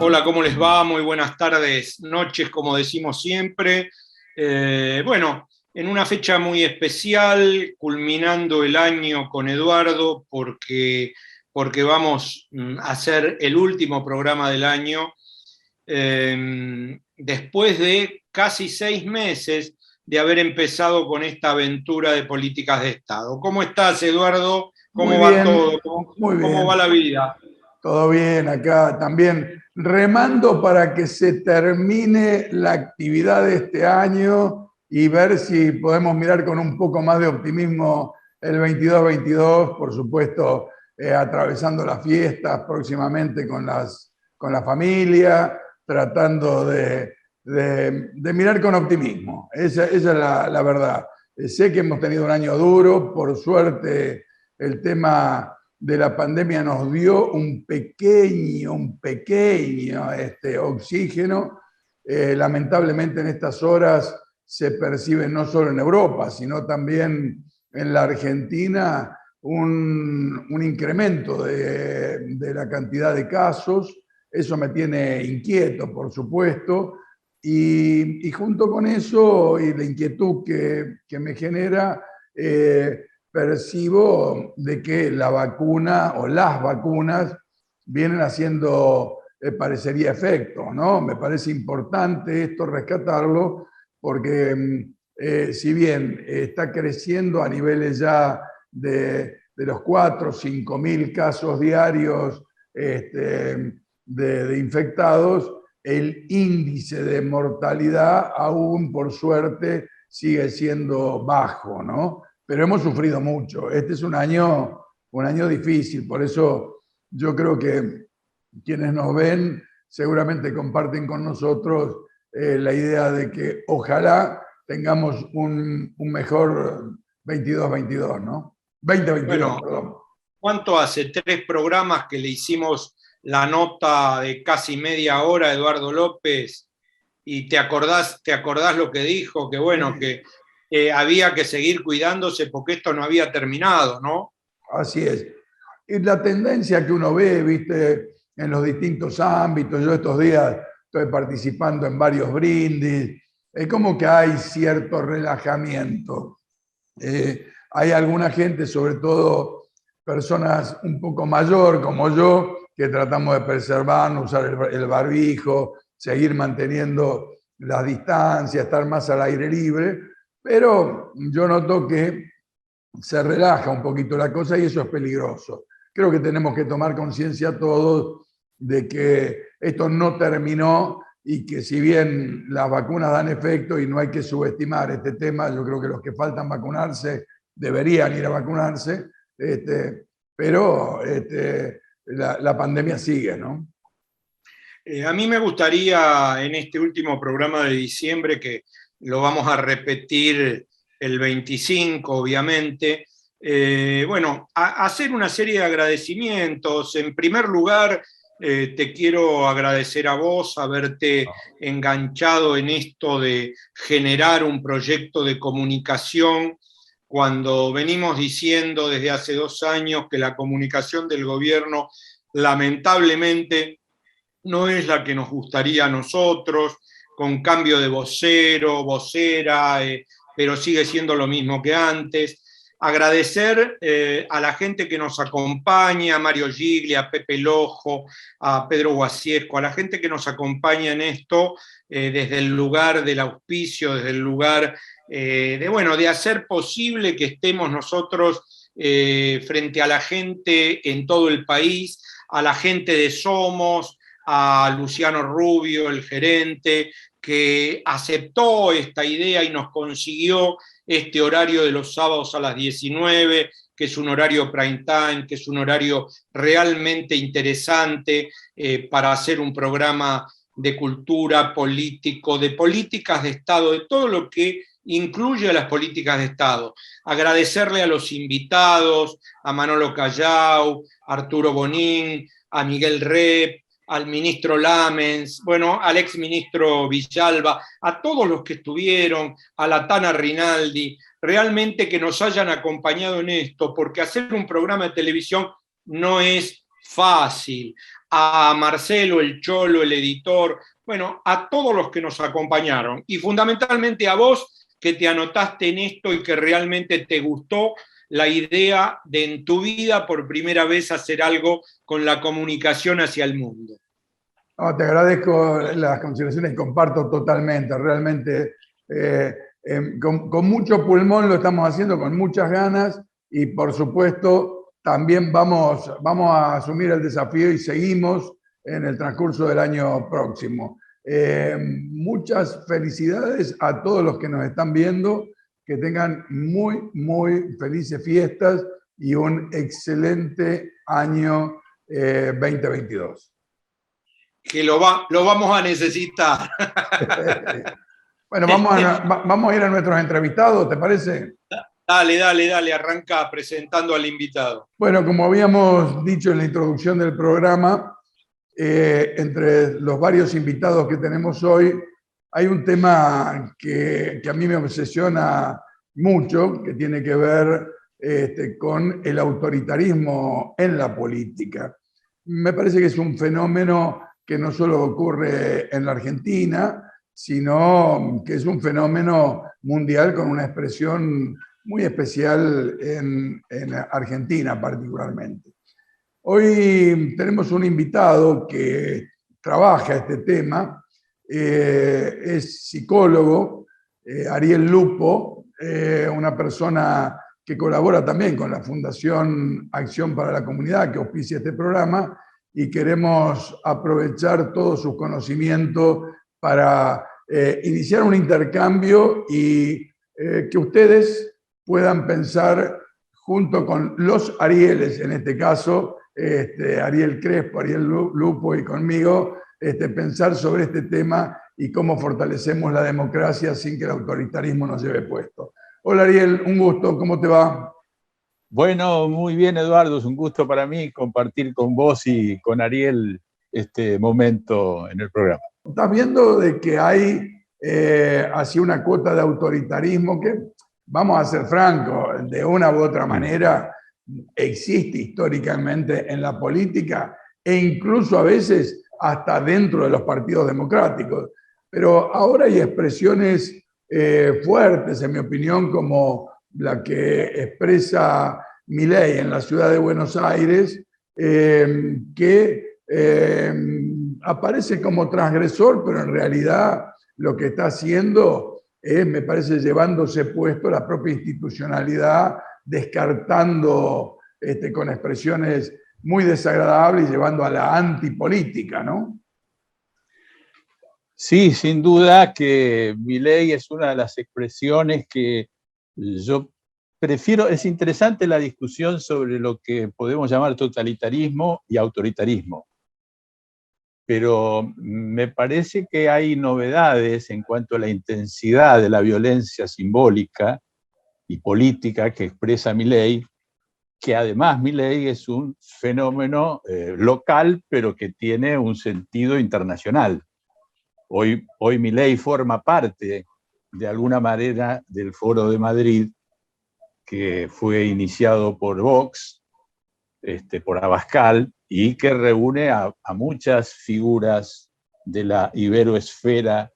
Hola, ¿cómo les va? Muy buenas tardes, noches, como decimos siempre. Bueno, en una fecha muy especial, culminando el año con Eduardo, porque vamos a hacer el último programa del año, después de casi 6 meses de haber empezado con esta aventura de políticas de Estado. ¿Cómo estás, Eduardo? Muy ¿Cómo va bien, todo? muy ¿Cómo va bien. la vida? Todo bien acá también. Remando para que se termine la actividad de este año y ver si podemos mirar con un poco más de optimismo el 22-22, por supuesto, atravesando las fiestas próximamente con la familia, tratando de mirar con optimismo. Esa es la verdad. Sé que hemos tenido un año duro, por suerte el tema de la pandemia nos dio un pequeño oxígeno. Lamentablemente en estas horas se percibe no solo en Europa, sino también en la Argentina un incremento de la cantidad de casos. Eso me tiene inquieto, por supuesto, y junto con eso y la inquietud que me genera, percibo de que la vacuna o las vacunas vienen haciendo, parecería efecto, ¿no? Me parece importante esto rescatarlo porque si bien está creciendo a niveles ya de los 4 o 5 mil casos diarios de infectados, el índice de mortalidad aún por suerte sigue siendo bajo, ¿no? Pero hemos sufrido mucho. Este es un año difícil, por eso yo creo que quienes nos ven seguramente comparten con nosotros la idea de que ojalá tengamos un mejor 22-22, ¿no? 2022, Bueno, perdón. ¿cuánto hace? 3 programas que le hicimos la nota de casi media hora a Eduardo López y te acordás lo que dijo, que bueno, que había que seguir cuidándose porque esto no había terminado, ¿no? Así es. Y la tendencia que uno ve, viste, en los distintos ámbitos, yo estos días estoy participando en varios brindis, es como que hay cierto relajamiento. Hay alguna gente, sobre todo personas un poco mayor como yo, que tratamos de preservar, no usar el barbijo, seguir manteniendo las distancias, estar más al aire libre, pero yo noto que se relaja un poquito la cosa y eso es peligroso. Creo que tenemos que tomar conciencia todos de que esto no terminó y que si bien las vacunas dan efecto y no hay que subestimar este tema, yo creo que los que faltan vacunarse deberían ir a vacunarse, pero la pandemia sigue, ¿no? A mí me gustaría en este último programa de diciembre, que lo vamos a repetir el 25, obviamente, bueno, hacer una serie de agradecimientos. En primer lugar, te quiero agradecer a vos haberte enganchado en esto de generar un proyecto de comunicación cuando venimos diciendo desde hace 2 años que la comunicación del gobierno lamentablemente no es la que nos gustaría a nosotros, con cambio de vocero, vocera, pero sigue siendo lo mismo que antes. Agradecer a la gente que nos acompaña, a Mario Gigli, a Pepe Lojo, a Pedro Guasiesco, a la gente que nos acompaña en esto desde el lugar del auspicio, desde el lugar de hacer posible que estemos nosotros frente a la gente en todo el país, a la gente de Somos, a Luciano Rubio, el gerente, que aceptó esta idea y nos consiguió este horario de los sábados a las 19, que es un horario prime time, que es un horario realmente interesante para hacer un programa de cultura, político, de políticas de Estado, de todo lo que incluye a las políticas de Estado. Agradecerle a los invitados, a Manolo Callao, a Arturo Bonín, a Miguel Rep, al ministro Lamens, bueno, al exministro Villalba, a todos los que estuvieron, a la Tana Rinaldi, realmente que nos hayan acompañado en esto, porque hacer un programa de televisión no es Fácil, a Marcelo, el Cholo, el editor, bueno, a todos los que nos acompañaron y fundamentalmente a vos que te anotaste en esto y que realmente te gustó la idea de en tu vida por primera vez hacer algo con la comunicación hacia el mundo. No, te agradezco las consideraciones, comparto totalmente, realmente con mucho pulmón lo estamos haciendo, con muchas ganas y por supuesto también vamos a asumir el desafío y seguimos en el transcurso del año próximo. Muchas felicidades a todos los que nos están viendo, que tengan muy, muy felices fiestas y un excelente año 2022. Que lo vamos a necesitar. Bueno, vamos a ir a nuestros entrevistados, ¿te parece? Dale, arranca presentando al invitado. Bueno, como habíamos dicho en la introducción del programa, entre los varios invitados que tenemos hoy, hay un tema que a mí me obsesiona mucho, que tiene que ver con el autoritarismo en la política. Me parece que es un fenómeno que no solo ocurre en la Argentina, sino que es un fenómeno mundial con una expresión muy especial en Argentina particularmente. Hoy tenemos un invitado que trabaja este tema, es psicólogo, Ariel Lupo, una persona que colabora también con la Fundación Acción para la Comunidad, que auspicia este programa, y queremos aprovechar todos sus conocimientos para iniciar un intercambio y que ustedes puedan pensar junto con los Arieles, en este caso, Ariel Crespo, Ariel Lupo y conmigo, pensar sobre este tema y cómo fortalecemos la democracia sin que el autoritarismo nos lleve puesto. Hola Ariel, un gusto, ¿cómo te va? Bueno, muy bien Eduardo, es un gusto para mí compartir con vos y con Ariel este momento en el programa. Estás viendo de que hay así una cuota de autoritarismo que, vamos a ser francos, de una u otra manera existe históricamente en la política e incluso a veces hasta dentro de los partidos democráticos. Pero ahora hay expresiones fuertes, en mi opinión, como la que expresa Milei en la ciudad de Buenos Aires, que aparece como transgresor, pero en realidad lo que está haciendo es, me parece, llevándose puesto la propia institucionalidad, descartando con expresiones muy desagradables y llevando a la antipolítica, ¿no? Sí, sin duda que Milei es una de las expresiones que yo prefiero. Es interesante la discusión sobre lo que podemos llamar totalitarismo y autoritarismo, pero me parece que hay novedades en cuanto a la intensidad de la violencia simbólica y política que expresa Milei, que además Milei es un fenómeno local, pero que tiene un sentido internacional. Hoy Milei forma parte, de alguna manera, del Foro de Madrid, que fue iniciado por Vox, por Abascal, y que reúne a muchas figuras de la iberoesfera,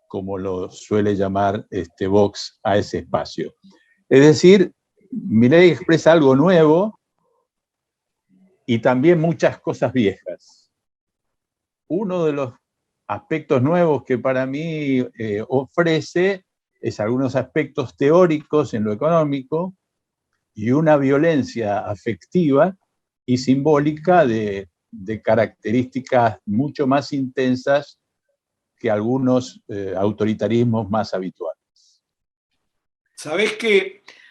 como lo suele llamar Vox a ese espacio. Es decir, Milei expresa algo nuevo y también muchas cosas viejas. Uno de los aspectos nuevos que para mí ofrece es algunos aspectos teóricos en lo económico y una violencia afectiva y simbólica de características mucho más intensas que algunos autoritarismos más habituales.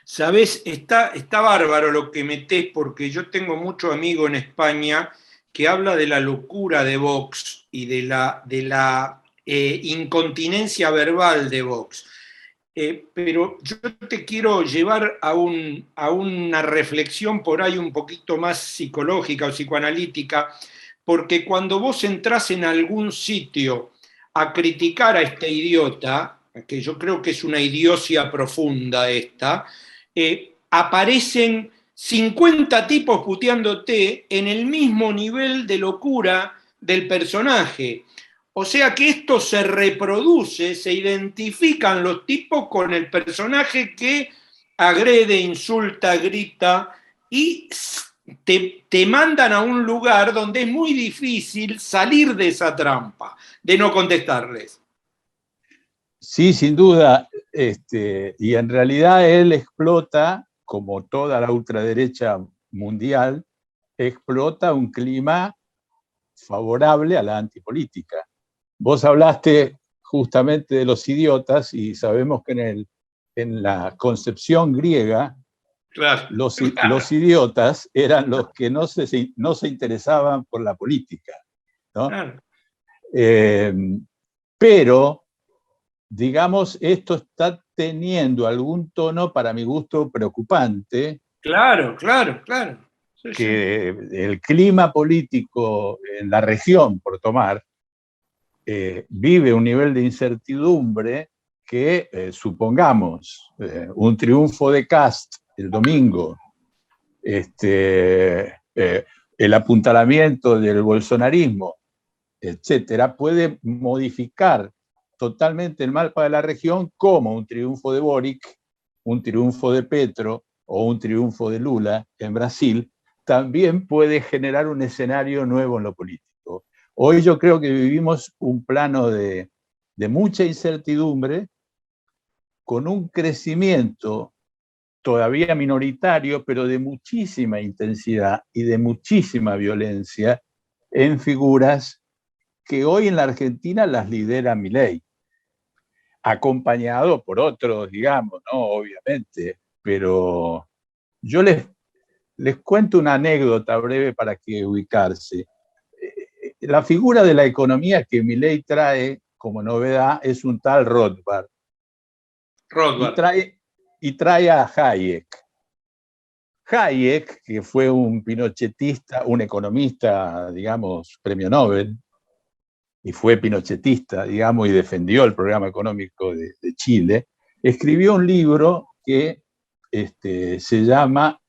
¿Sabés? Está bárbaro lo que metés, porque yo tengo mucho amigo en España que habla de la locura de Vox y de la incontinencia verbal de Vox. Pero yo te quiero llevar a una reflexión por ahí un poquito más psicológica o psicoanalítica, porque cuando vos entrás en algún sitio a criticar a este idiota, que yo creo que es una idiocia profunda esta, aparecen 50 tipos puteándote en el mismo nivel de locura del personaje. O sea que esto se reproduce, se identifican los tipos con el personaje que agrede, insulta, grita y te mandan a un lugar donde es muy difícil salir de esa trampa, de no contestarles. Sí, sin duda, y en realidad él explota, como toda la ultraderecha mundial, explota un clima favorable a la antipolítica. Vos hablaste justamente de los idiotas y sabemos que en la concepción griega, Claro. los idiotas eran los que no se interesaban por la política, ¿no? Claro. Pero, digamos, esto está teniendo algún tono, para mi gusto, preocupante. Claro, claro, claro. Sí, que el clima político en la región, por tomar, vive un nivel de incertidumbre que, supongamos, un triunfo de Kast el domingo, el apuntalamiento del bolsonarismo, etcétera, puede modificar totalmente el mapa de la región, como un triunfo de Boric, un triunfo de Petro o un triunfo de Lula en Brasil, también puede generar un escenario nuevo en lo político. Hoy yo creo que vivimos un plano de mucha incertidumbre, con un crecimiento todavía minoritario, pero de muchísima intensidad y de muchísima violencia en figuras que hoy en la Argentina las lidera Milei, acompañado por otros, digamos, ¿no? Obviamente, pero yo les cuento una anécdota breve para que ubicarse. La figura de la economía que Milei trae como novedad es un tal Rothbard. Y trae a Hayek. Hayek, que fue un pinochetista, un economista, digamos, premio Nobel, y fue pinochetista, digamos, y defendió el programa económico de Chile, escribió un libro que se llama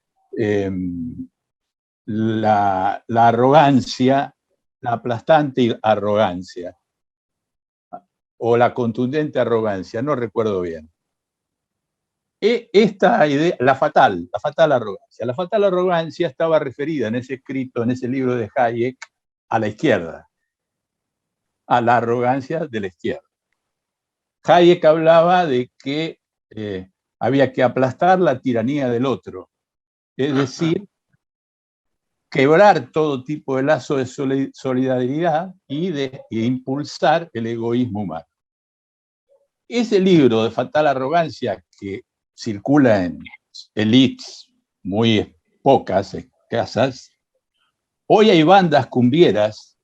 la arrogancia, la aplastante arrogancia, o la contundente arrogancia, no recuerdo bien. Esta idea, la fatal arrogancia. La fatal arrogancia estaba referida en ese escrito, en ese libro de Hayek, a la izquierda, a la arrogancia de la izquierda. Hayek hablaba de que había que aplastar la tiranía del otro, es decir, quebrar todo tipo de lazo de solidaridad y impulsar el egoísmo humano. Ese libro de fatal arrogancia, que circula en elites muy pocas, escasas, hoy hay bandas cumbieras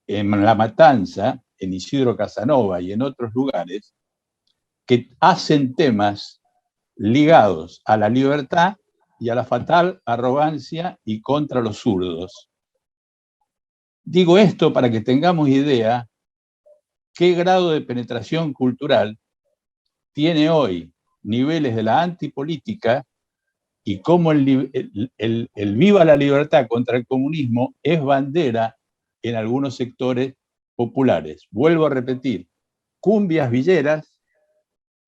en La Matanza, en Isidro Casanova y en otros lugares, que hacen temas ligados a la libertad y a la fatal arrogancia y contra los zurdos. Digo esto para que tengamos idea qué grado de penetración cultural tiene hoy niveles de la antipolítica y cómo el viva la libertad contra el comunismo es bandera en algunos sectores populares. Vuelvo a repetir, cumbias villeras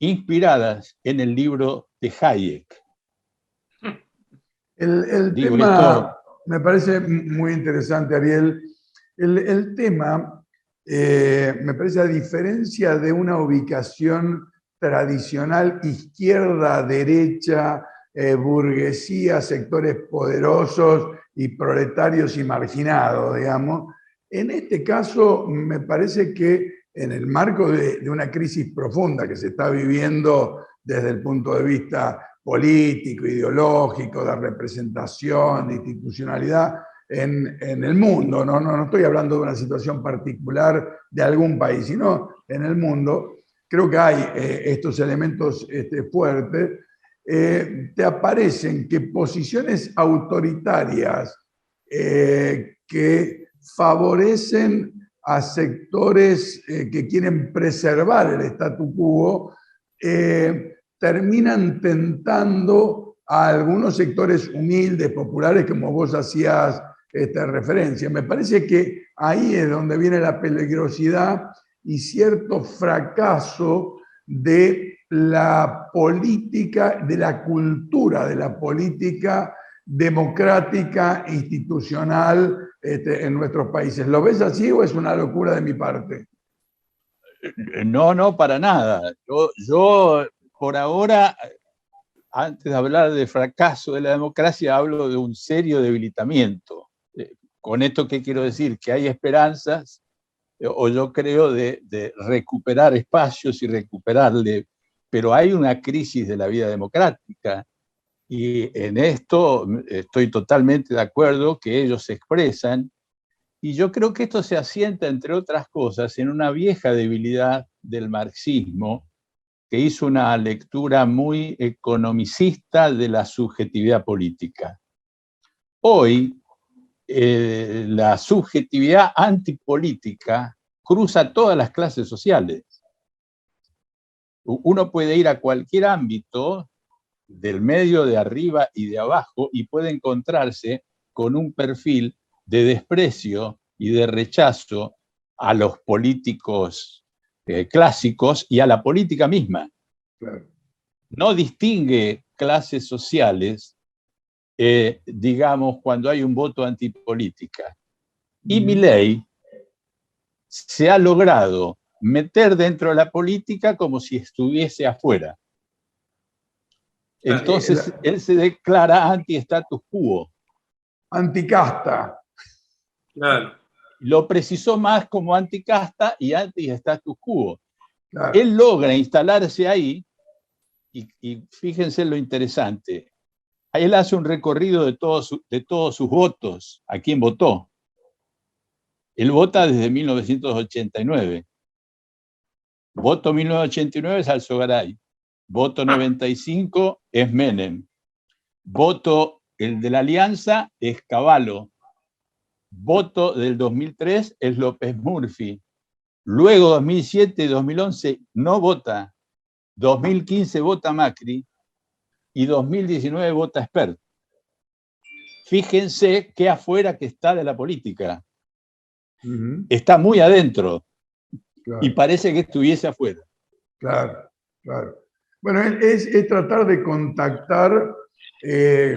inspiradas en el libro de Hayek. El tema me parece muy interesante, Ariel. El tema me parece, a diferencia de una ubicación tradicional izquierda-derecha, burguesía, sectores poderosos y proletarios y marginados, digamos, en este caso me parece que en el marco de una crisis profunda que se está viviendo desde el punto de vista político, ideológico, de representación, de institucionalidad en el mundo, no estoy hablando de una situación particular de algún país, sino en el mundo, creo que hay estos elementos fuertes, te aparecen que posiciones autoritarias que favorecen a sectores que quieren preservar el statu quo, terminan tentando a algunos sectores humildes, populares, como vos hacías referencia. Me parece que ahí es donde viene la peligrosidad y cierto fracaso de la política, de la cultura de la política democrática, institucional en nuestros países. ¿Lo ves así o es una locura de mi parte? No, no, para nada. Yo por ahora, antes de hablar de fracaso de la democracia, hablo de un serio debilitamiento. ¿Con esto qué quiero decir? Que hay esperanzas, o yo creo, de recuperar espacios y recuperarle, pero hay una crisis de la vida democrática, y en esto estoy totalmente de acuerdo que ellos se expresan, y yo creo que esto se asienta, entre otras cosas, en una vieja debilidad del marxismo, que hizo una lectura muy economicista de la subjetividad política. Hoy, la subjetividad antipolítica cruza todas las clases sociales. Uno puede ir a cualquier ámbito, del medio, de arriba y de abajo, y puede encontrarse con un perfil de desprecio y de rechazo a los políticos clásicos y a la política misma. Claro. No distingue clases sociales, digamos, cuando hay un voto antipolítica. Y Milei se ha logrado meter dentro de la política como si estuviese afuera. Entonces, él se declara anti-status quo. Anticasta. Claro. Lo precisó más como anticasta y anti-status quo. Claro. Él logra instalarse ahí, y fíjense lo interesante. Él hace un recorrido de todos sus votos, a quién votó. Él vota desde 1989. Voto 1989 es Alzogaray. Voto 95 es Menem. Voto, el de la Alianza, es Cavallo. Voto del 2003 es López Murphy. Luego 2007 y 2011 no vota. 2015 vota Macri y 2019 vota Spert. Fíjense qué afuera que está de la política. Está muy adentro. Claro. Y parece que estuviese afuera. Claro, claro. Bueno, es tratar de contactar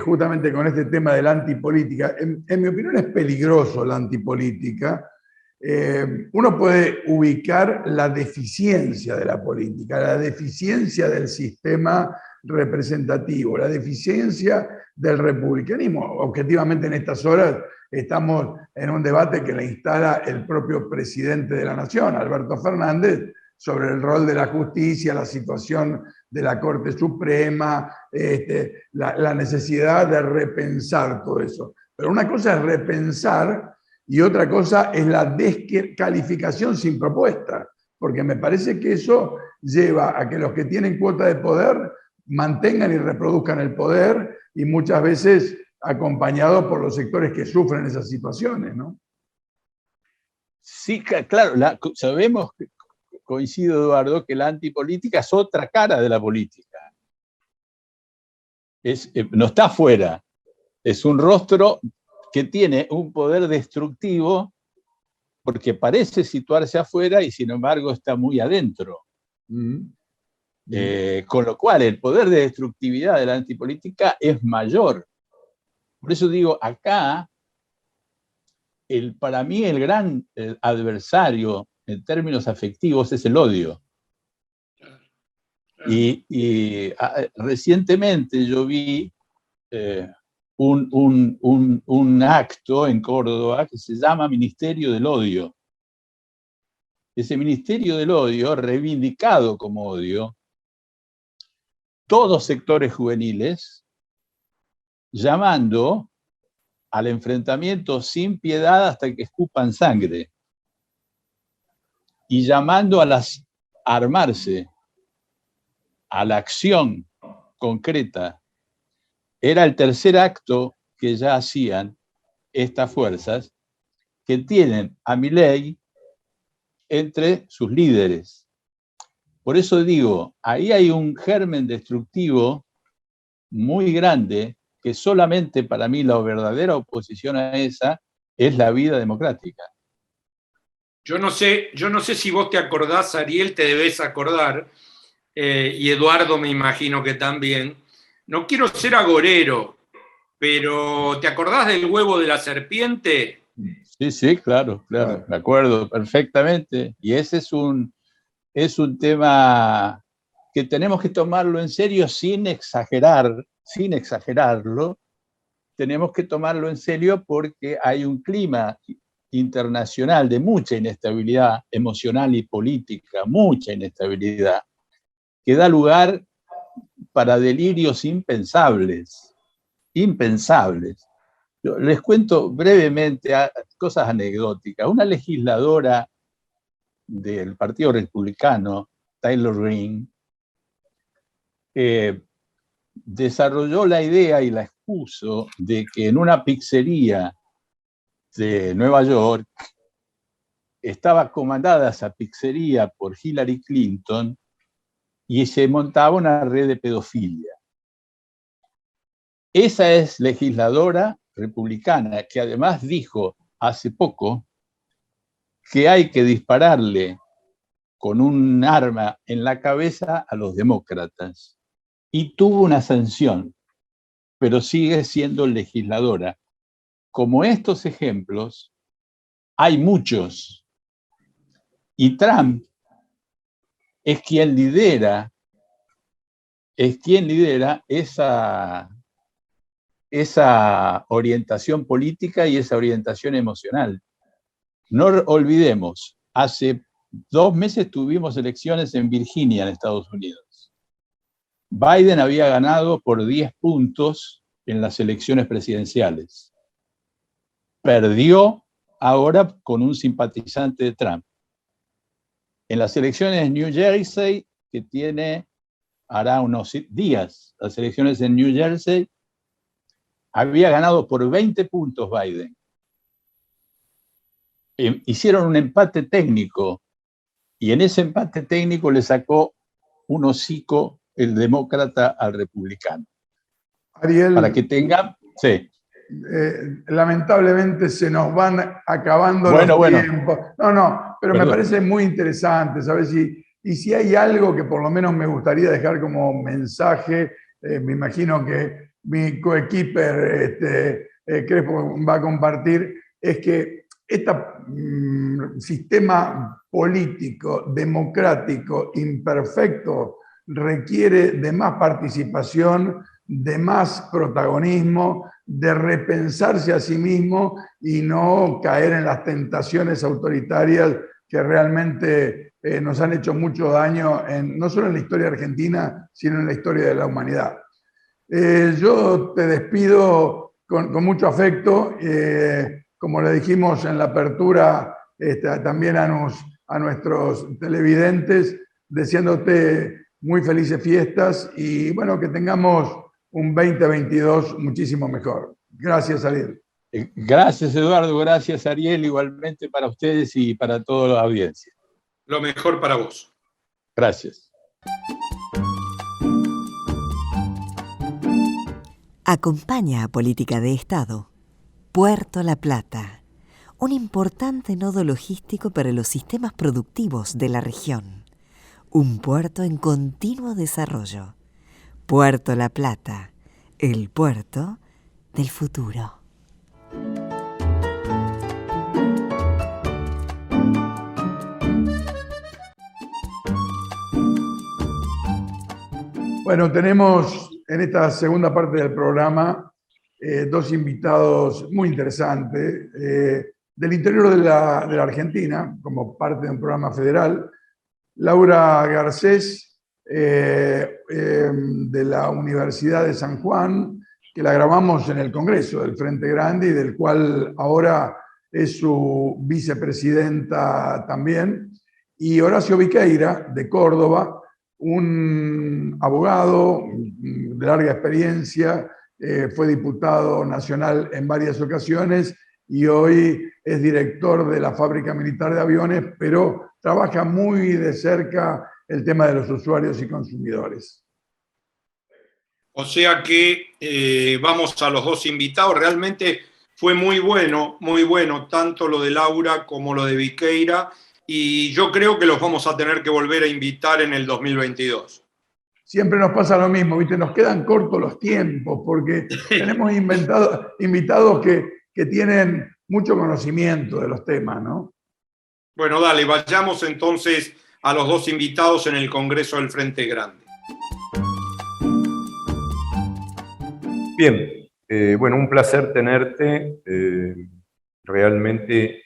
justamente con este tema de la antipolítica. En mi opinión es peligroso la antipolítica. Uno puede ubicar la deficiencia de la política, la deficiencia del sistema representativo, la deficiencia del republicanismo. Objetivamente en estas horas estamos en un debate que le instala el propio presidente de la Nación, Alberto Fernández, sobre el rol de la justicia, la situación de la Corte Suprema, la necesidad de repensar todo eso. Pero una cosa es repensar y otra cosa es la descalificación sin propuesta, porque me parece que eso lleva a que los que tienen cuota de poder mantengan y reproduzcan el poder, y muchas veces acompañado por los sectores que sufren esas situaciones, ¿no? Sí, claro, sabemos, coincido, Eduardo, que la antipolítica es otra cara de la política. No está afuera, es un rostro que tiene un poder destructivo porque parece situarse afuera y sin embargo está muy adentro. Con lo cual el poder de destructividad de la antipolítica es mayor. Por eso digo, acá, para mí el gran adversario en términos afectivos es el odio. Y recientemente yo vi un acto en Córdoba que se llama Ministerio del Odio. Ese Ministerio del Odio, reivindicado como odio, todos sectores juveniles, llamando al enfrentamiento sin piedad hasta que escupan sangre, y llamando a armarse, a la acción concreta. Era el tercer acto que ya hacían estas fuerzas, que tienen a Milei entre sus líderes. Por eso digo, ahí hay un germen destructivo muy grande, que solamente para mí la verdadera oposición a esa es la vida democrática. Yo no sé si vos te acordás, Ariel, te debes acordar, y Eduardo me imagino que también. No quiero ser agorero, pero ¿te acordás del huevo de la serpiente? Sí, sí, claro, claro, me acuerdo perfectamente. Y ese es un tema que tenemos que tomarlo en serio sin exagerarlo. Tenemos que tomarlo en serio porque hay un clima internacional de mucha inestabilidad emocional y política, mucha inestabilidad, que da lugar para delirios impensables, impensables. Yo les cuento brevemente cosas anecdóticas. Una legisladora del Partido Republicano, Taylor Greene, desarrolló la idea y la expuso de que en una pizzería de Nueva York estaba comandada esa pizzería por Hillary Clinton y se montaba una red de pedofilia. Esa es legisladora republicana que además dijo hace poco que hay que dispararle con un arma en la cabeza a los demócratas. Y tuvo una sanción, pero sigue siendo legisladora. Como estos ejemplos, hay muchos. Y Trump es quien lidera esa orientación política y esa orientación emocional. No olvidemos, hace 2 meses tuvimos elecciones en Virginia, en Estados Unidos. Biden había ganado por 10 puntos en las elecciones presidenciales. Perdió ahora con un simpatizante de Trump. En las elecciones en New Jersey, que hará unos días, las elecciones en New Jersey, había ganado por 20 puntos Biden. Hicieron un empate técnico y en ese empate técnico le sacó un hocico el demócrata al republicano. Ariel, para que tenga... Sí. Lamentablemente se nos van acabando los tiempos. No, pero Perdón. me parece muy interesante, ¿sabes? Y si hay algo que por lo menos me gustaría dejar como mensaje, me imagino que mi coequiper Crespo va a compartir, es que este sistema político, democrático, imperfecto, requiere de más participación, de más protagonismo, de repensarse a sí mismo y no caer en las tentaciones autoritarias que realmente nos han hecho mucho daño, no solo en la historia argentina, sino en la historia de la humanidad. Yo te despido con mucho afecto, como le dijimos en la apertura también a nuestros televidentes, deseándote muy felices fiestas y bueno, que tengamos un 2022 muchísimo mejor. Gracias, Ariel. Gracias, Eduardo. Gracias, Ariel. Igualmente para ustedes y para toda la audiencia. Lo mejor para vos. Gracias. Acompaña a Política de Estado Puerto La Plata, un importante nodo logístico para los sistemas productivos de la región. Un puerto en continuo desarrollo. Puerto La Plata, el puerto del futuro. Bueno, tenemos en esta segunda parte del programa 2 invitados muy interesantes del interior de la Argentina, como parte de un programa federal. Laura Garcés, de la Universidad de San Juan, que la grabamos en el Congreso del Frente Grande y del cual ahora es su vicepresidenta también. Y Horacio Viqueira, de Córdoba, un abogado de larga experiencia, fue diputado nacional en varias ocasiones y hoy es director de la Fábrica Militar de Aviones, pero trabaja muy de cerca el tema de los usuarios y consumidores. O sea que vamos a los dos invitados. Realmente fue muy bueno, tanto lo de Laura como lo de Viqueira, y yo creo que los vamos a tener que volver a invitar en el 2022. Siempre nos pasa lo mismo, ¿viste? Nos quedan cortos los tiempos porque tenemos invitados que tienen mucho conocimiento de los temas, ¿no? Bueno, dale, vayamos entonces a los dos invitados en el Congreso del Frente Grande. Bien, bueno, un placer tenerte. Realmente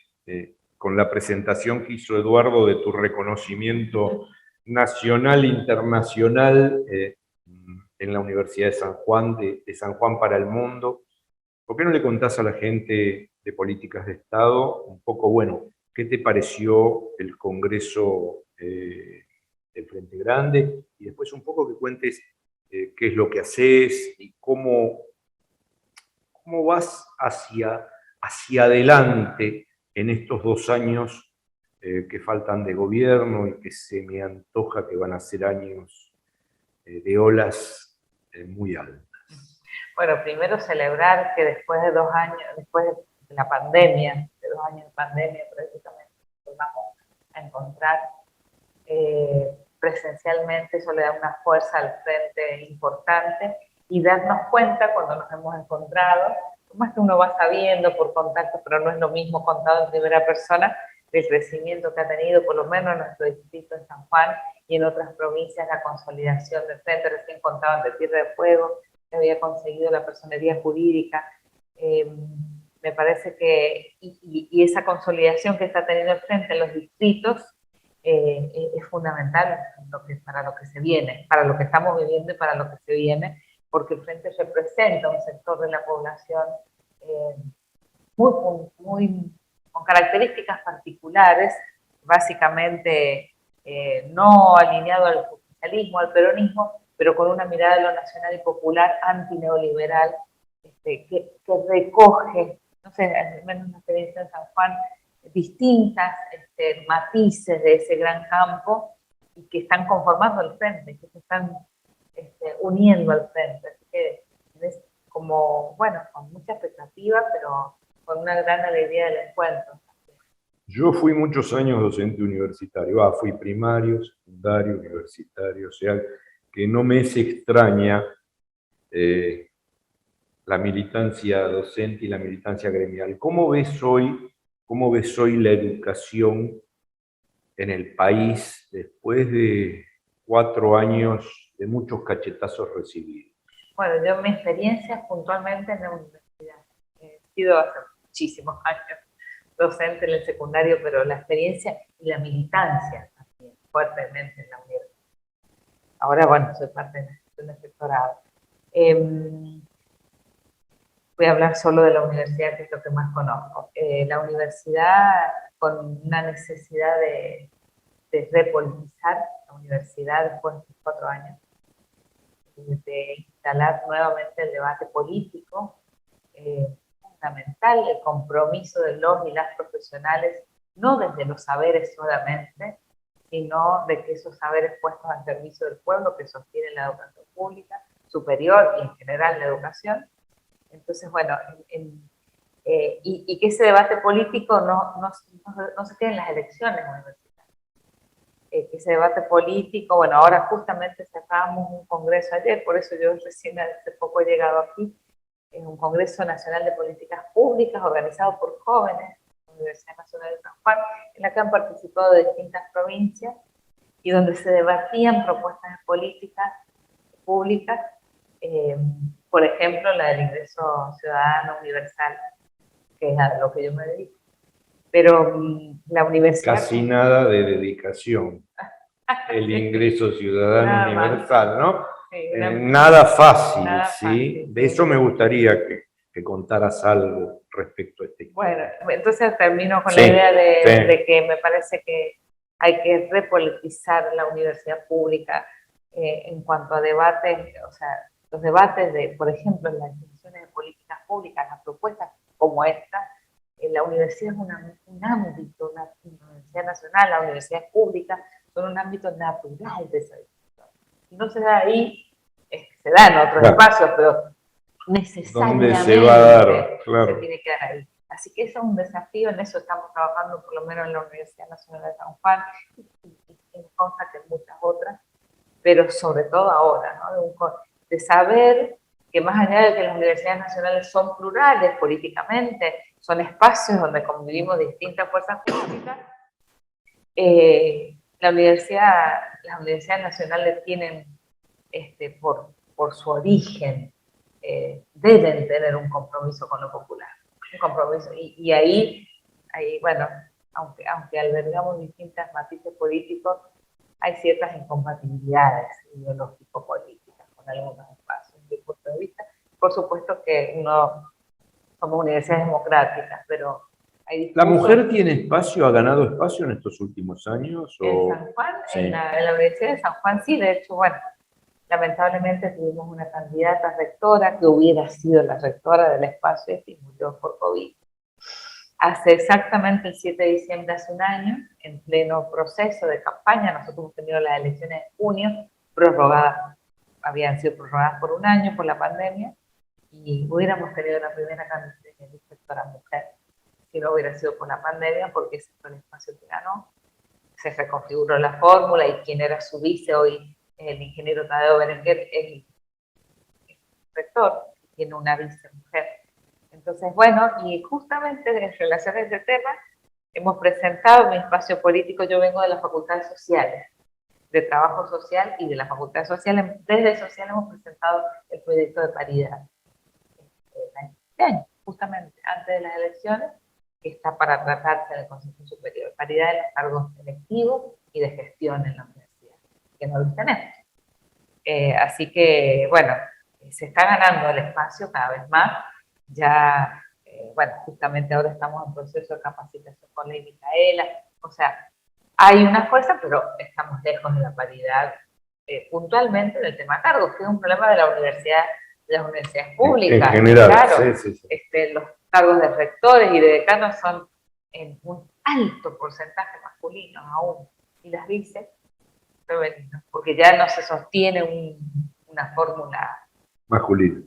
con la presentación que hizo Eduardo de tu reconocimiento nacional e internacional en la Universidad de San Juan, de San Juan para el mundo. ¿Por qué no le contás a la gente de Políticas de Estado un poco, bueno, qué te pareció el Congreso del Frente Grande? Y después un poco que cuentes qué es lo que haces y cómo vas hacia adelante en estos 2 años que faltan de gobierno y que se me antoja que van a ser años de olas muy altas. Bueno, primero celebrar que después de 2 años, después de la pandemia, de 2 años de pandemia prácticamente, nos vamos a encontrar presencialmente. Eso le da una fuerza al frente importante, y darnos cuenta cuando nos hemos encontrado, como es que uno va sabiendo por contacto, pero no es lo mismo contado en primera persona, del crecimiento que ha tenido, por lo menos en nuestro distrito en San Juan y en otras provincias, la consolidación del frente. Recién contaban de Tierra de Fuego, que había conseguido la personería jurídica. Me parece que, y esa consolidación que está teniendo el frente en los distritos, es fundamental para lo que se viene, para lo que estamos viviendo y para lo que se viene, porque el frente representa un sector de la población con características particulares, básicamente no alineado al justicialismo, al peronismo, pero con una mirada de lo nacional y popular, antineoliberal, que recoge, no sé, al menos una experiencia en San Juan, distintas matices de ese gran campo, y que están conformando el frente, que se están uniendo al frente. Así que es como, bueno, con mucha expectativa, pero con una gran alegría del encuentro. Yo fui muchos años docente universitario, fui primario, secundario, universitario, o sea que no me es extraña la militancia docente y la militancia gremial. ¿Cómo ves hoy la educación en el país después de 4 años de muchos cachetazos recibidos? Bueno, yo mi experiencia puntualmente en la universidad, he sido hace muchísimos años docente en el secundario, pero la experiencia y la militancia también fuertemente en la universidad. Ahora, bueno, soy parte del inspectorado. Voy a hablar solo de la universidad, que es lo que más conozco. La universidad, con una necesidad de repolitizar la universidad después de 4 años, de instalar nuevamente el debate político, fundamental el compromiso de los y las profesionales, no desde los saberes solamente, sino de que esos saberes puestos al servicio del pueblo, que sostienen la educación pública, superior y en general la educación. Entonces, bueno, y que ese debate político no se quede en las elecciones universitarias. Que ese debate político, bueno, ahora justamente sacábamos un congreso ayer, por eso yo recién hace poco he llegado aquí, en un Congreso Nacional de Políticas Públicas organizado por jóvenes de la Universidad Nacional de San Juan, en la que han participado de distintas provincias, y donde se debatían propuestas de políticas públicas, por ejemplo, la del ingreso ciudadano universal, que es a lo que yo me dedico. Pero la universidad... Casi nada de dedicación. El ingreso ciudadano universal, ¿no? Sí, nada fácil, nada ¿sí? Fácil, de eso me gustaría que contaras algo respecto a este. Bueno, entonces termino con la idea de que me parece que hay que repolitizar la universidad pública en cuanto a debates, o sea, los debates de, por ejemplo, en las definiciones de políticas públicas, las propuestas como esta. La universidad es un ámbito, la Universidad Nacional, la universidad pública, son un ámbito natural de esa discusión. Si no se da ahí, se se da en otros Claro. espacios, pero necesariamente ¿Dónde se va a dar? Claro. se tiene que dar ahí. Así que eso es un desafío, en eso estamos trabajando por lo menos en la Universidad Nacional de San Juan, y me consta que en muchas otras, pero sobre todo ahora, ¿no? De saber que más allá de que las universidades nacionales son plurales políticamente, son espacios donde convivimos distintas fuerzas políticas, las universidades nacionales tienen, por su origen, deben tener un compromiso con lo popular, un compromiso, y ahí, bueno, aunque albergamos distintos matices políticos, hay ciertas incompatibilidades ideológico-políticas con algunos espacios, desde mi punto de vista. Por supuesto que no somos universidades democráticas, pero hay ¿La discursos. mujer tiene espacio, ha ganado espacio en estos últimos años? En San Juan, sí. en la Universidad de San Juan sí, de hecho, bueno, lamentablemente tuvimos una candidata rectora que hubiera sido la rectora del espacio y murió por COVID. Hace exactamente el 7 de diciembre, hace un año, en pleno proceso de campaña, nosotros hemos tenido las elecciones de junio, prorrogadas, habían sido prorrogadas por un año por la pandemia, y hubiéramos tenido la primera candidata de inspectora mujer, si no hubiera sido por la pandemia, porque ese fue el espacio que ganó. Se reconfiguró la fórmula, y quien era su vice hoy, el ingeniero Tadeo Berenguer, el rector, tiene una vice mujer. Entonces, bueno, y justamente en relación a ese tema, hemos presentado mi espacio político. Yo vengo de las facultades sociales, de trabajo social, y de la facultad social, desde social hemos presentado el proyecto de paridad. Este año, justamente antes de las elecciones, que está para tratarse en el Consejo Superior. Paridad de los cargos electivos y de gestión en la universidad, que no los tenemos. Así que, bueno, se está ganando el espacio cada vez más. Ya, bueno, justamente ahora estamos en proceso de capacitación con Ley Micaela. O sea, hay una fuerza, pero estamos lejos de la paridad, puntualmente del tema cargos, que es un problema de la universidad, de las universidades públicas. En general, claro, sí. los cargos de rectores y de decanos son en un alto porcentaje masculinos aún, y las vice femeninos, porque ya no se sostiene una fórmula Masculina.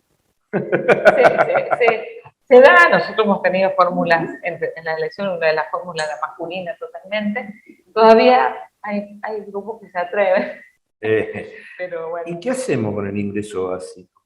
Se da. Nosotros hemos tenido fórmulas en la elección, una de las fórmulas era masculina totalmente. Todavía hay grupos que se atreven. Pero bueno. ¿Y qué hacemos con el ingreso básico?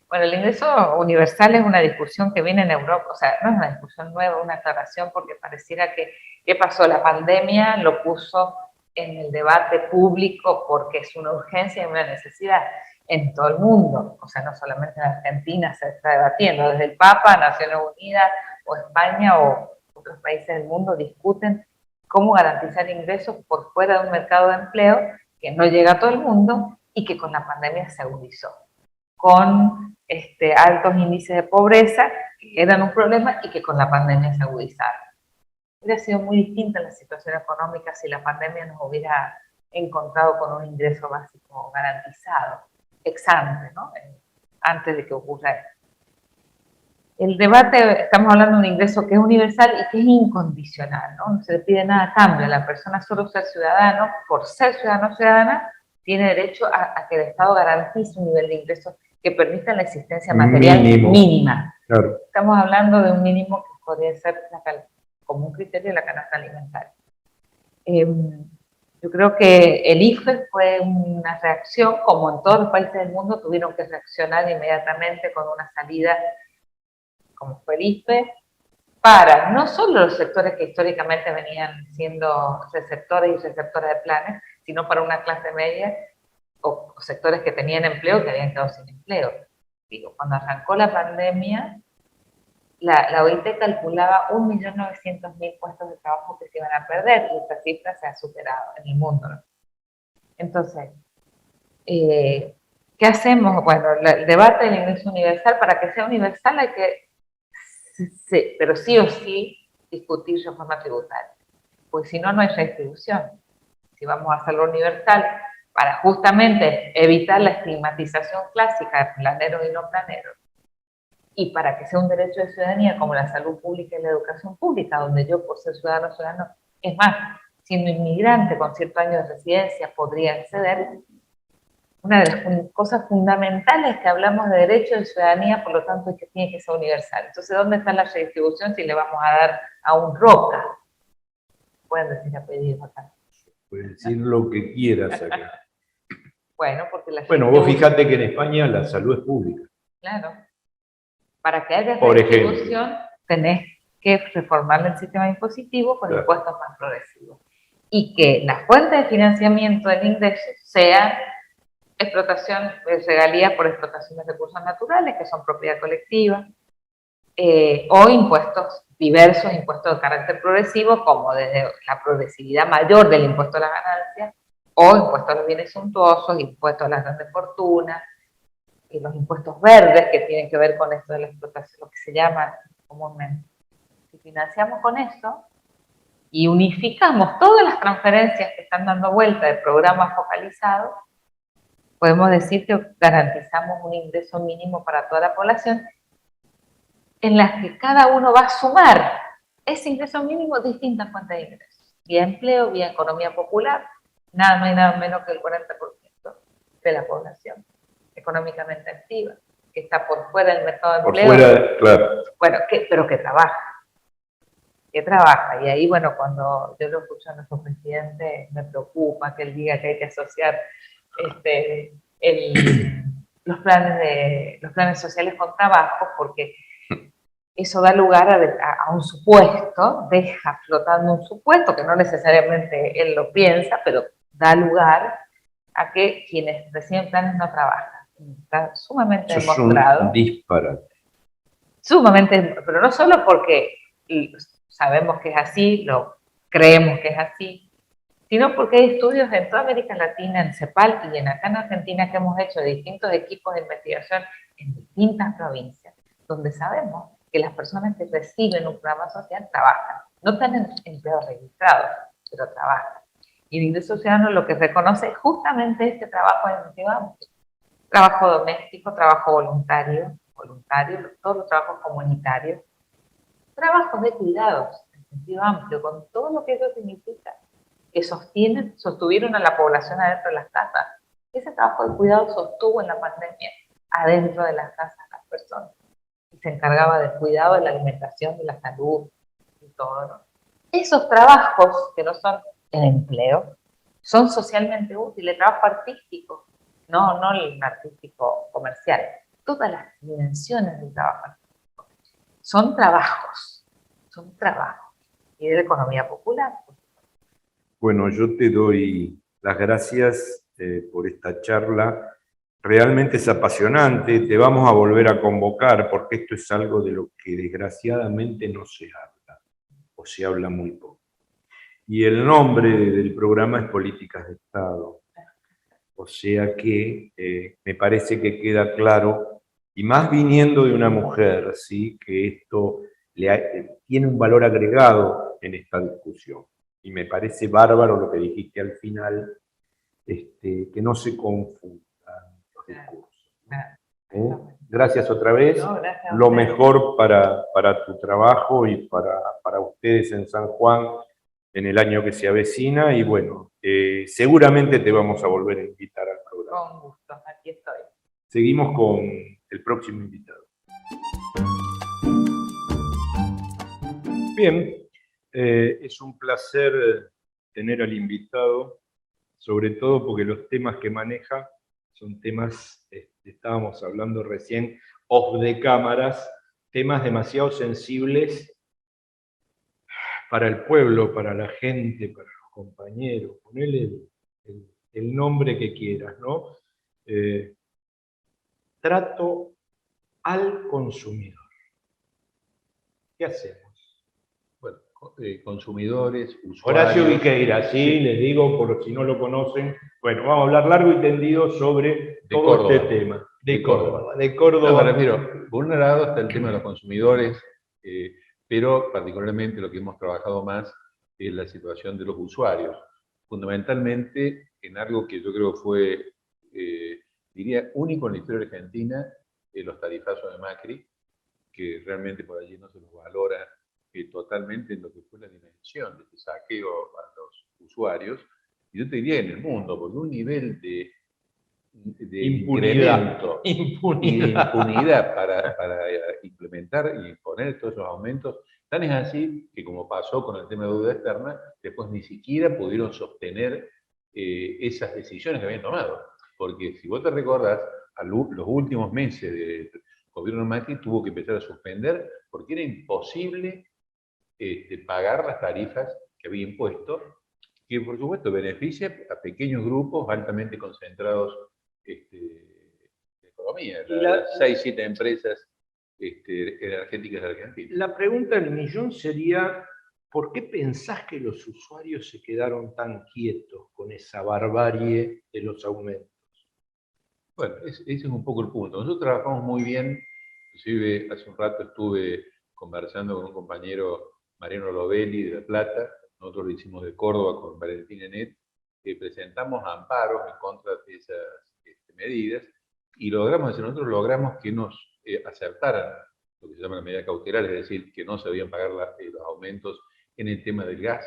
Bueno, el ingreso universal es una discusión que viene en Europa, o sea, no es una discusión nueva, una aclaración, porque pareciera que, ¿qué pasó? La pandemia lo puso en el debate público porque es una urgencia y una necesidad en todo el mundo, o sea, no solamente en Argentina se está debatiendo, desde el Papa, Naciones Unidas, o España, o otros países del mundo discuten cómo garantizar ingresos por fuera de un mercado de empleo que no llega a todo el mundo y que con la pandemia se agudizó, con altos índices de pobreza que eran un problema y que con la pandemia se agudizaron. Hubiera sido muy distinta la situación económica si la pandemia nos hubiera encontrado con un ingreso básico garantizado, ex ante, ¿no? Antes de que ocurra esto. El debate, estamos hablando de un ingreso que es universal y que es incondicional, ¿no? No se le pide nada a cambio, a la persona solo ser ciudadano, por ser ciudadano o ciudadana, tiene derecho a que el Estado garantice un nivel de ingresos que permita la existencia material mínima. Claro. Estamos hablando de un mínimo que podría ser como un criterio de la canasta alimentaria. Yo creo que el IFE fue una reacción, como en todos los países del mundo, tuvieron que reaccionar inmediatamente con una salida, como fue el IFE, para no solo los sectores que históricamente venían siendo receptores y receptoras de planes, sino para una clase media o sectores que tenían empleo que habían quedado sin empleo. Digo, cuando arrancó la pandemia, la OIT calculaba 1.900.000 puestos de trabajo que se iban a perder, y esta cifra se ha superado en el mundo, ¿no? Entonces, ¿qué hacemos? Bueno, el debate del ingreso universal, para que sea universal hay que, pero sí o sí, discutir reforma tributaria, porque si no, no hay redistribución. Si vamos a hacerlo universal, para justamente evitar la estigmatización clásica de planeros y no planeros, y para que sea un derecho de ciudadanía como la salud pública y la educación pública, donde yo, por ser ciudadano, es más, siendo inmigrante con ciertos años de residencia, podría acceder, una de las cosas fundamentales que hablamos de derecho de ciudadanía, por lo tanto, es que tiene que ser universal. Entonces, ¿dónde está la redistribución si le vamos a dar a un Roca? Pueden decir apellidos acá. Puedes decir lo que quieras acá. Bueno, porque la Bueno, vos fíjate que en España la salud es pública. Claro. Para que haya Por redistribución, tenés que reformar el sistema impositivo con Claro. impuestos más progresivos. Y que la fuente de financiamiento del ingreso sea explotación, regalías por explotación de recursos naturales, que son propiedad colectiva, o impuestos diversos, impuestos de carácter progresivo, como desde la progresividad mayor del impuesto a la ganancia, o impuestos a los bienes suntuosos, impuestos a las grandes fortunas, y los impuestos verdes que tienen que ver con esto de la explotación, lo que se llama comúnmente. Si financiamos con eso y unificamos todas las transferencias que están dando vuelta de programas focalizados, podemos decir que garantizamos un ingreso mínimo para toda la población, en las que cada uno va a sumar ese ingreso mínimo distintas fuentes de ingresos. Vía empleo, vía economía popular, nada más y nada menos que el 40% de la población económicamente activa, que está por fuera del mercado de empleo. Por fuera, claro. Bueno, pero que trabaja. Que trabaja. Y ahí, bueno, cuando yo lo escucho a nuestro presidente, me preocupa que él diga que hay que asociar los planes sociales con trabajo, porque eso da lugar a un supuesto, deja flotando un supuesto, que no necesariamente él lo piensa, pero da lugar a que quienes reciben planes no trabajan. Está sumamente demostrado. Es un disparate. Sumamente, pero no solo porque sabemos que es así, lo creemos que es así, sino porque hay estudios en toda América Latina, en CEPAL y acá en Argentina, que hemos hecho de distintos equipos de investigación en distintas provincias, donde sabemos que las personas que reciben un programa social trabajan. No están empleados registrados, pero trabajan. Y el ingreso ciudadano lo que reconoce es justamente este trabajo en sentido amplio. Trabajo doméstico, trabajo voluntario, todos los trabajos comunitarios, trabajos de cuidados en sentido amplio, con todo lo que eso significa, que sostuvieron a la población adentro de las casas. Ese trabajo de cuidado sostuvo en la pandemia adentro de las casas a las personas. Y se encargaba del cuidado de la alimentación, de la salud y todo, ¿no? Esos trabajos que no son el empleo, son socialmente útiles, el trabajo artístico, no el artístico comercial. Todas las dimensiones del trabajo artístico son trabajos, y de la economía popular. Bueno, yo te doy las gracias por esta charla. Realmente es apasionante, te vamos a volver a convocar porque esto es algo de lo que desgraciadamente no se habla, o se habla muy poco. Y el nombre del programa es Políticas de Estado. O sea que me parece que queda claro, y más viniendo de una mujer, ¿sí?, que esto tiene un valor agregado en esta discusión. Y me parece bárbaro lo que dijiste al final, que no se confundan los discursos. Gracias otra vez. No, gracias. Lo mejor para tu trabajo y para ustedes en San Juan en el año que se avecina. Y bueno, seguramente te vamos a volver a invitar al programa. Con gusto, aquí estoy. Seguimos con el próximo invitado. Bien, es un placer tener al invitado, sobre todo porque los temas que maneja son temas, estábamos hablando recién, off de cámaras, temas demasiado sensibles para el pueblo, para la gente, para los compañeros. Ponele el nombre que quieras, ¿no? Trato al consumidor. ¿Qué hacemos? Bueno, consumidores, usuarios. Horacio Viqueira, sí, les digo por si no lo conocen. Bueno, vamos a hablar largo y tendido sobre todo Córdoba. este tema. De Córdoba. De No, Córdoba. me refiero, por un lado está el tema de los consumidores, pero particularmente lo que hemos trabajado más es la situación de los usuarios. Fundamentalmente en algo que yo creo fue, diría, único en la historia argentina, los tarifazos de Macri, que realmente por allí no se los valora totalmente en lo que fue la dimensión de este saqueo a los usuarios, y yo te diría en el mundo, porque un nivel de de Impunidad. incremento y de impunidad para implementar y imponer todos esos aumentos. Tan es así que, como pasó con el tema de deuda externa, después ni siquiera pudieron sostener esas decisiones que habían tomado. Porque si vos te recordás, los últimos meses del gobierno Macri tuvo que empezar a suspender porque era imposible pagar las tarifas que había impuesto, que por supuesto beneficia a pequeños grupos altamente concentrados de economía, las 6, 7 empresas energéticas de Argentina. La pregunta del millón sería, ¿por qué pensás que los usuarios se quedaron tan quietos con esa barbarie de los aumentos? Bueno, ese es un poco el punto. Nosotros trabajamos muy bien, inclusive hace un rato estuve conversando con un compañero, Mariano Lovelli, de La Plata. Nosotros lo hicimos de Córdoba con Valentín Enet, presentamos amparos en contra de esas medidas y nosotros logramos que nos aceptaran lo que se llama la medida cautelar, es decir, que no se debían pagar los aumentos en el tema del gas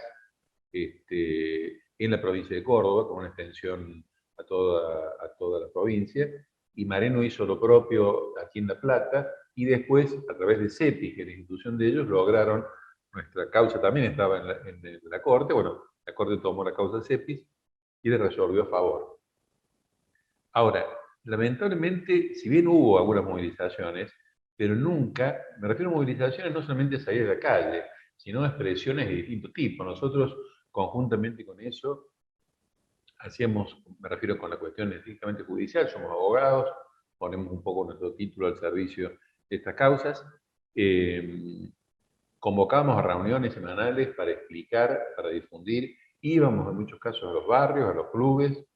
en la provincia de Córdoba, con una extensión a toda la provincia, y Mareno hizo lo propio aquí en La Plata, y después, a través de CEPI, que es la institución de ellos, lograron, nuestra causa también estaba en la Corte, bueno, la Corte tomó la causa CEPI y le resolvió a favor. Ahora, lamentablemente, si bien hubo algunas movilizaciones, pero nunca, me refiero a movilizaciones no solamente a salir a la calle, sino a expresiones de distinto tipo. Nosotros, conjuntamente con eso, me refiero con la cuestión estrictamente judicial, somos abogados, ponemos un poco nuestro título al servicio de estas causas, convocamos a reuniones semanales para explicar, para difundir, íbamos en muchos casos a los barrios, a los clubes,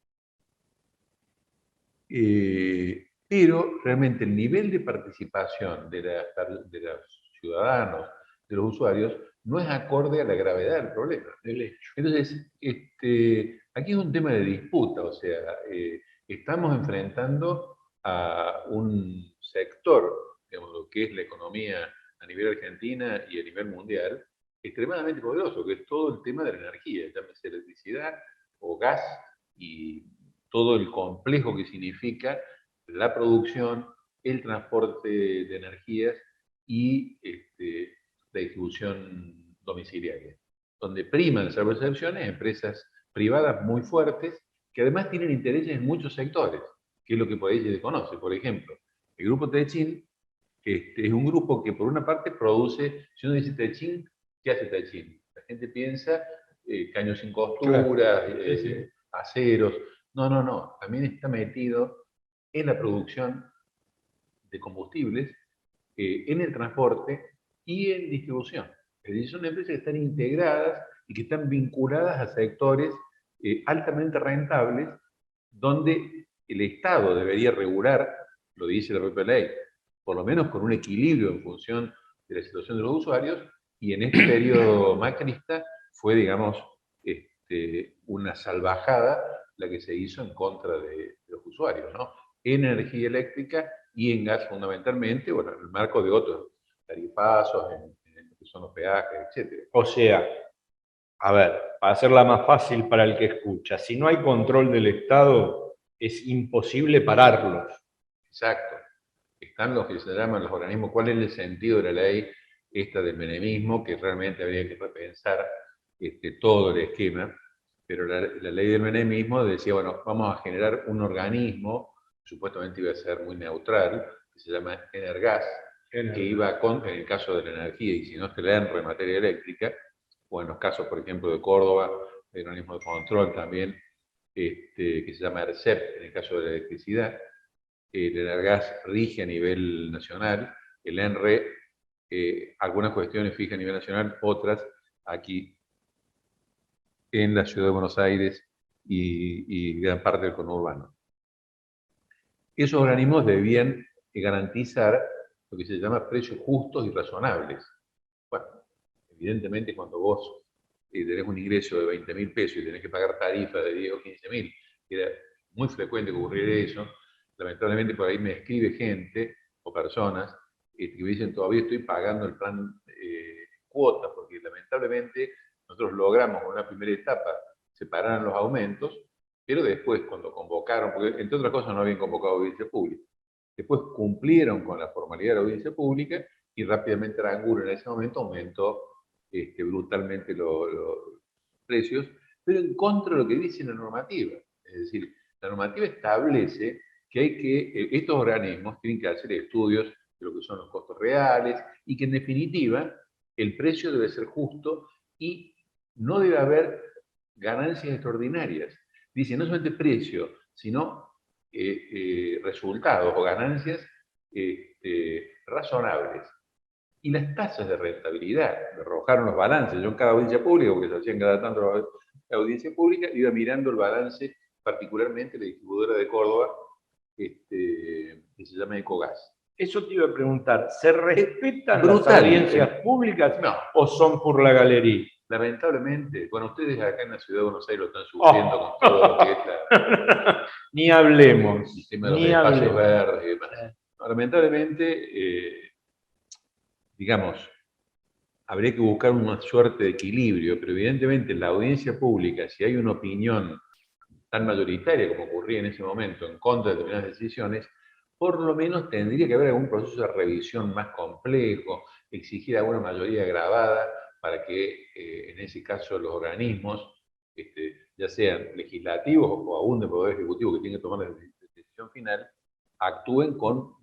pero realmente el nivel de participación de los ciudadanos, de los usuarios, no es acorde a la gravedad del problema, del hecho. Entonces, aquí es un tema de disputa, o sea, estamos enfrentando a un sector, digamos, lo que es la economía a nivel argentina y a nivel mundial, extremadamente poderoso, que es todo el tema de la energía, llámese electricidad o gas y todo el complejo que significa la producción, el transporte de energías y la distribución domiciliaria, donde priman, salvo excepciones, empresas privadas muy fuertes que además tienen intereses en muchos sectores, que es lo que por ahí se desconoce. Por ejemplo, el grupo Techin es un grupo que por una parte produce, si uno dice Techin, ¿qué hace Techin? La gente piensa caños sin costura, claro. Sí. aceros. No, también está metido en la producción de combustibles, en el transporte y en distribución. Es decir, son empresas que están integradas y que están vinculadas a sectores altamente rentables, donde el Estado debería regular, lo dice la propia ley, por lo menos con un equilibrio en función de la situación de los usuarios, y en este periodo macrista fue, digamos, una salvajada la que se hizo en contra de los usuarios, ¿no? En energía eléctrica y en gas fundamentalmente, bueno, en el marco de otros tarifazos, en lo que son los peajes, etc. O sea, a ver, para hacerla más fácil para el que escucha, si no hay control del Estado, es imposible pararlos. Exacto. Están los que se llaman los organismos. ¿Cuál es el sentido de la ley esta del menemismo? Que realmente habría que repensar todo el esquema. Pero la ley del menemismo decía, bueno, vamos a generar un organismo, supuestamente iba a ser muy neutral, que se llama Energas, que iba en el caso de la energía, y si no es que la ENRE en materia eléctrica, o en los casos, por ejemplo, de Córdoba, el organismo de control también, que se llama ERCEP, en el caso de la electricidad. El Energas rige a nivel nacional, el ENRE algunas cuestiones fija a nivel nacional, otras aquí en la ciudad de Buenos Aires y gran parte del conurbano. Esos organismos debían garantizar lo que se llama precios justos y razonables. Bueno, evidentemente cuando vos tenés un ingreso de 20.000 pesos y tenés que pagar tarifas de 10 o 15.000, era muy frecuente que ocurriera eso, lamentablemente por ahí me escribe gente o personas que me dicen todavía estoy pagando el plan cuota, porque lamentablemente nosotros logramos en una primera etapa separar los aumentos, Pero después, cuando convocaron, porque entre otras cosas no habían convocado audiencia pública, después cumplieron con la formalidad de la audiencia pública y rápidamente Aranguren en ese momento aumentó brutalmente los precios, pero en contra de lo que dice la normativa. Es decir, la normativa establece que estos organismos tienen que hacer estudios de lo que son los costos reales y que en definitiva el precio debe ser justo y no debe haber ganancias extraordinarias. Dice no solamente precio, sino resultados o ganancias razonables. Y las tasas de rentabilidad, me arrojaron los balances. Yo en cada audiencia pública, porque se hacían cada tanto la audiencia pública, iba mirando el balance, particularmente la distribuidora de Córdoba, que se llama Ecogas. Eso te iba a preguntar, ¿se respetan las audiencias públicas o son por la galería? Lamentablemente, bueno, ustedes acá en la ciudad de Buenos Aires lo están sufriendo con todo lo que es Ni hablemos. El sistema de los espacios verdes y demás. No, lamentablemente, digamos, habría que buscar una suerte de equilibrio, pero evidentemente en la audiencia pública, si hay una opinión tan mayoritaria como ocurría en ese momento en contra de determinadas decisiones, por lo menos tendría que haber algún proceso de revisión más complejo, exigir alguna mayoría agravada para que en ese caso los organismos, ya sean legislativos o aún de poder ejecutivo que tienen que tomar la decisión final, actúen con,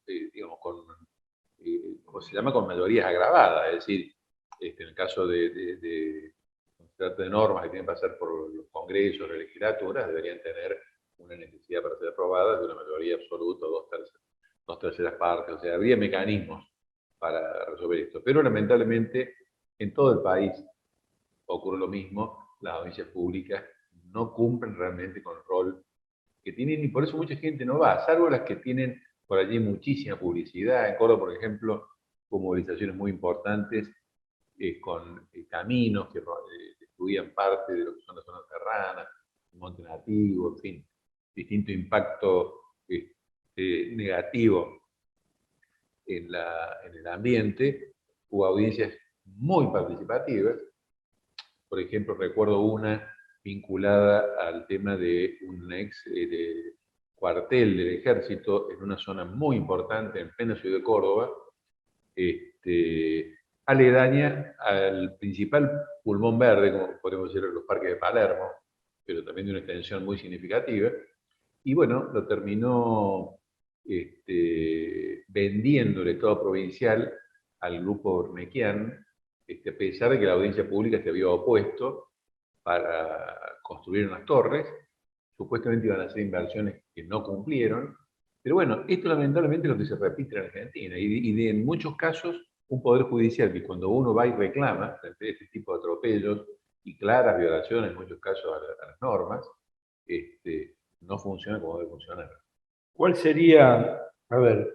digamos, como se llama, con mayorías agravadas, es decir, en el caso de se trata de normas que tienen que pasar por los congresos, las legislaturas, deberían tener una necesidad para ser aprobadas de una mayoría absoluta, dos terceras partes, o sea, habría mecanismos para resolver esto. Pero lamentablemente en todo el país ocurre lo mismo, las audiencias públicas no cumplen realmente con el rol que tienen y por eso mucha gente no va, salvo las que tienen por allí muchísima publicidad. En Córdoba, por ejemplo, hubo movilizaciones muy importantes con caminos que destruían parte de lo que son las zonas serranas, monte nativo, en fin, distinto impacto negativo en el ambiente. Hubo audiencias muy participativas. Por ejemplo, recuerdo una vinculada al tema de un ex cuartel del ejército en una zona muy importante en plena ciudad de Córdoba, aledaña al principal pulmón verde, como podemos decir los parques de Palermo, pero también de una extensión muy significativa. Y bueno, lo terminó vendiendo el Estado provincial al grupo Urnequian, a pesar de que la audiencia pública se había opuesto para construir unas torres. Supuestamente iban a hacer inversiones que no cumplieron. Pero bueno, esto lamentablemente es lo que se repite en Argentina. Y en muchos casos, un poder judicial que cuando uno va y reclama frente a este tipo de atropellos y claras violaciones, en muchos casos, a las normas, no funciona como debe funcionar. ¿Cuál sería, a ver,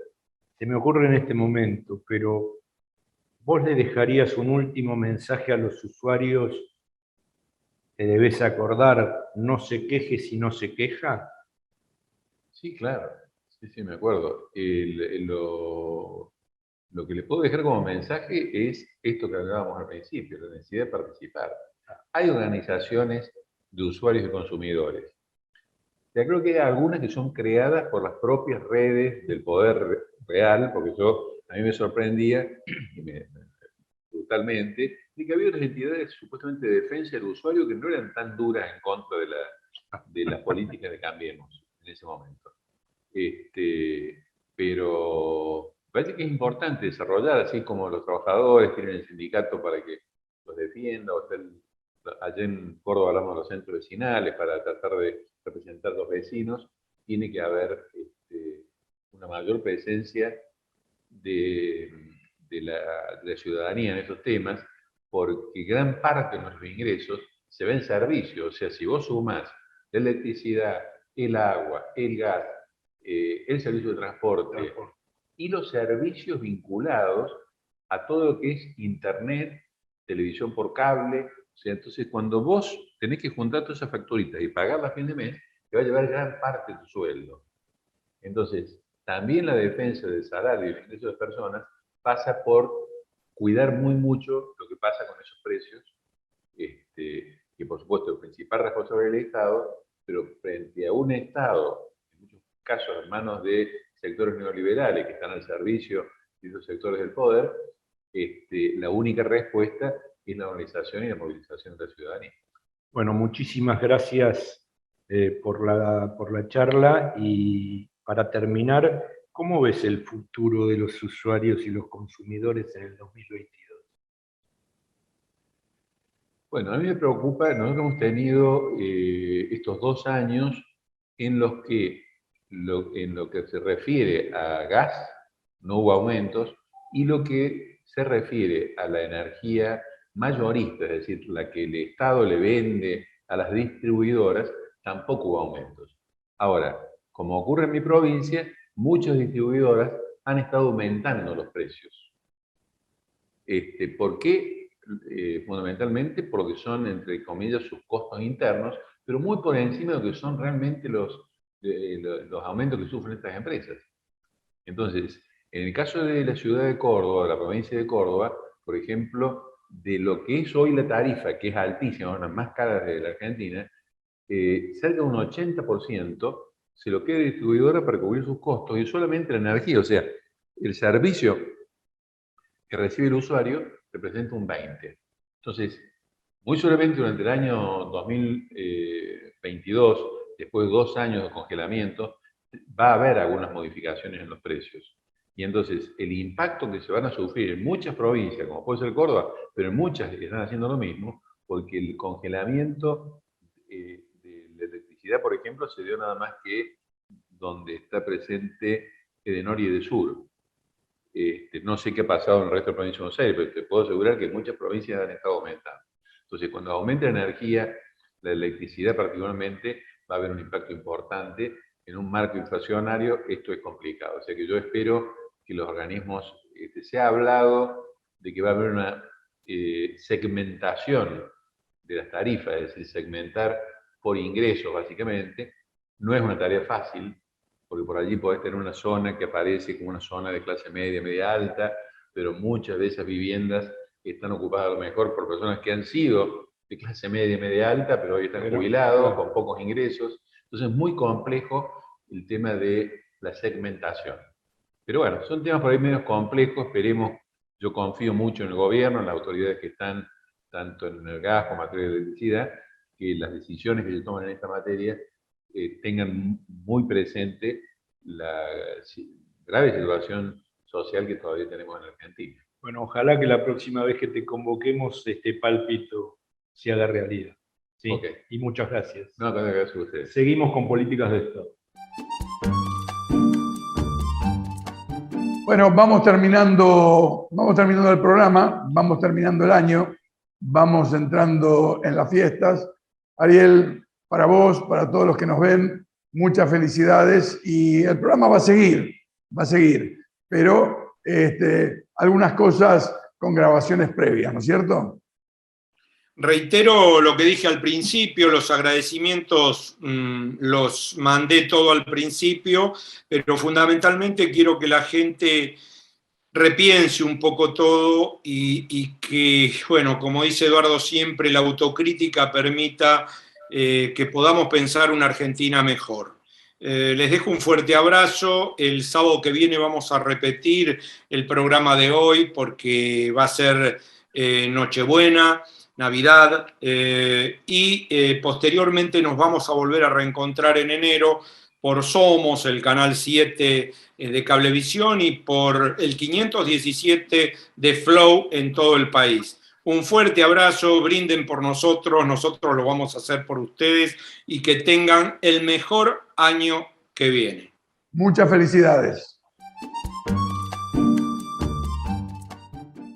se me ocurre en este momento, pero vos le dejarías un último mensaje a los usuarios? ¿Te debes acordar, no se queje si no se queja? Sí, claro. Sí, me acuerdo. Lo que le puedo dejar como mensaje es esto que hablábamos al principio, la necesidad de participar. Hay organizaciones de usuarios y consumidores. Ya creo que hay algunas que son creadas por las propias redes del poder real, porque a mí me sorprendía brutalmente de que había unas entidades supuestamente de defensa del usuario que no eran tan duras en contra de las políticas de Cambiemos en ese momento. Pero parece que es importante desarrollar, así como los trabajadores tienen el sindicato para que los defienda, allá en Córdoba hablamos de los centros vecinales para tratar de representar a los vecinos, tiene que haber una mayor presencia de la ciudadanía en estos temas, porque gran parte de nuestros ingresos se ven en servicios. O sea, si vos sumás la electricidad, el agua, el gas, el servicio de transporte y los servicios vinculados a todo lo que es internet, televisión por cable, o sea, entonces cuando vos tenés que juntar todas esas facturitas y pagarlas a fin de mes, te va a llevar gran parte de tu sueldo. Entonces, también la defensa del salario y el ingreso de las personas pasa por cuidar muy mucho lo que pasa con esos precios, que por supuesto el principal responsable del Estado pero frente a un Estado, en muchos casos en manos de sectores neoliberales que están al servicio de esos sectores del poder, la única respuesta es la organización y la movilización de la ciudadanía. Bueno, muchísimas gracias por la charla, y para terminar, ¿cómo ves el futuro de los usuarios y los consumidores en el 2022? Bueno, a mí me preocupa, nosotros hemos tenido estos 2 años en los que, en lo que se refiere a gas, no hubo aumentos, y lo que se refiere a la energía mayorista, es decir, la que el Estado le vende a las distribuidoras, tampoco hubo aumentos. Ahora, como ocurre en mi provincia, muchas distribuidoras han estado aumentando los precios. ¿Por qué? Fundamentalmente porque son, entre comillas, sus costos internos, pero muy por encima de lo que son realmente los aumentos que sufren estas empresas. Entonces, en el caso de la ciudad de Córdoba, de la provincia de Córdoba, por ejemplo, de lo que es hoy la tarifa, que es altísima, una de las más caras de la Argentina, cerca de un 80% se lo queda distribuidora para cubrir sus costos, y solamente la energía, o sea, el servicio que recibe el usuario representa un 20%. Entonces, muy seguramente durante el año 2022, después de 2 años de congelamiento, va a haber algunas modificaciones en los precios. Y entonces, el impacto que se van a sufrir en muchas provincias, como puede ser Córdoba, pero en muchas están haciendo lo mismo, porque el congelamiento de la electricidad, por ejemplo, se dio nada más que donde está presente Edenor y Edesur. No sé qué ha pasado en el resto de la provincia de Buenos Aires, pero te puedo asegurar que muchas provincias han estado aumentando. Entonces, cuando aumente la energía, la electricidad particularmente, va a haber un impacto importante. En un marco inflacionario esto es complicado. O sea que yo espero que los organismos, se ha hablado de que va a haber una segmentación de las tarifas, es decir, segmentar por ingresos básicamente. No es una tarea fácil, porque por allí podés tener una zona que aparece como una zona de clase media, media alta, pero muchas de esas viviendas están ocupadas a lo mejor por personas que han sido de clase media, media alta, pero hoy están jubilados, con pocos ingresos. Entonces es muy complejo el tema de la segmentación. Pero bueno, son temas por ahí menos complejos. Esperemos, yo confío mucho en el gobierno, en las autoridades que están tanto en el gas como en materia de electricidad, que las decisiones que se toman en esta materia tengan muy presente la grave situación social que todavía tenemos en Argentina. Bueno, ojalá que la próxima vez que te convoquemos este pálpito se haga realidad. ¿Sí? Okay. Y muchas gracias. No, gracias a ustedes. Seguimos con Políticas de Estado. Bueno, vamos terminando el programa, vamos terminando el año, vamos entrando en las fiestas. Ariel, para vos, para todos los que nos ven, muchas felicidades, y el programa va a seguir, pero algunas cosas con grabaciones previas, ¿no es cierto? Reitero lo que dije al principio, los agradecimientos los mandé todo al principio, pero fundamentalmente quiero que la gente repiense un poco todo y que, bueno, como dice Eduardo siempre, la autocrítica permita que podamos pensar una Argentina mejor. Les dejo un fuerte abrazo. El sábado que viene vamos a repetir el programa de hoy porque va a ser Nochebuena, Navidad, y posteriormente nos vamos a volver a reencontrar en enero por Somos, el canal 7 de Cablevisión, y por el 517 de Flow en todo el país. Un fuerte abrazo, brinden por nosotros lo vamos a hacer por ustedes, y que tengan el mejor año que viene. Muchas felicidades.